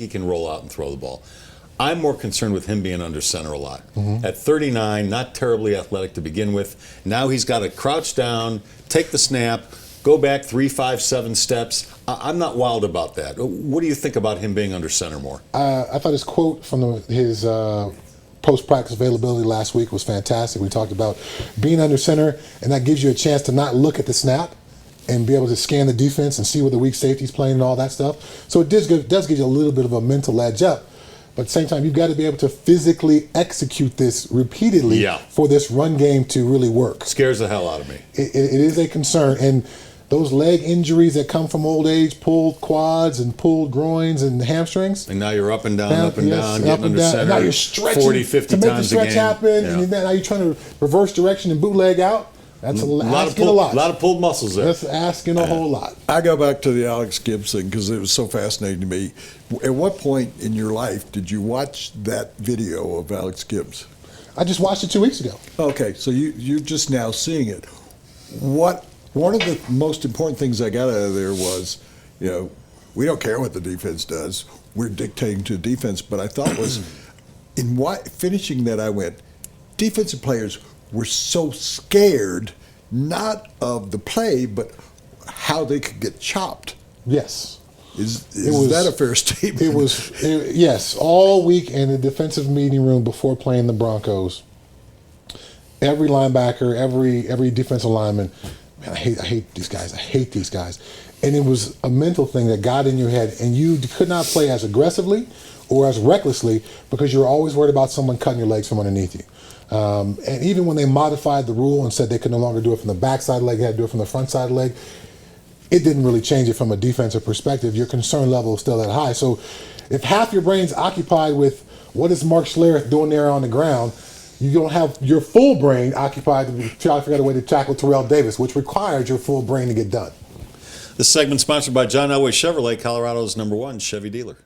he can roll out and throw the ball. I'm more concerned with him being under center a lot. At 39, not terribly athletic to begin with. Now he's got to crouch down, take the snap, go back 3, 5, 7 steps. I'm not wild about that. What do you think about him being under center more? I thought his quote from his post-practice availability last week was fantastic. We talked about being under center, and that gives you a chance to not look at the snap and be able to scan the defense and see where the weak safety's playing and all that stuff. So it does give you a little bit of a mental edge up. But at the same time, you've got to be able to physically execute this repeatedly for this run game to really work. Scares the hell out of me. It is a concern. And those leg injuries that come from old age, pulled quads and pulled groins and hamstrings. And now you're up and down, getting under center. And now you're stretching 40, 50 to make the times stretch a game. happen. And now you're trying to reverse direction and bootleg out. That's asking a lot. A lot of pulled muscles there. That's asking a whole lot. I go back to the Alex Gibbs thing because it was so fascinating to me. At what point in your life did you watch that video of Alex Gibbs? I just watched it 2 weeks ago. Okay, so you're just now seeing it. One of the most important things I got out of there was, we don't care what the defense does. We're dictating to the defense. But I thought was, finishing that, I went, defensive players were so scared, not of the play, but how they could get chopped. Yes. Is that a fair statement? Yes. All week in the defensive meeting room before playing the Broncos, every linebacker, every defensive lineman, man, I hate these guys. I hate these guys. And it was a mental thing that got in your head, and you could not play as aggressively or as recklessly because you were always worried about someone cutting your legs from underneath you. And even when they modified the rule and said they could no longer do it from the backside leg, they had to do it from the front side leg, it didn't really change it from a defensive perspective. Your concern level is still that high. So if half your brain's occupied with what is Mark Schlereth doing there on the ground, you don't have your full brain occupied to try to figure out a way to tackle Terrell Davis, which requires your full brain to get done. This segment sponsored by John Elway Chevrolet, Colorado's #1 Chevy dealer.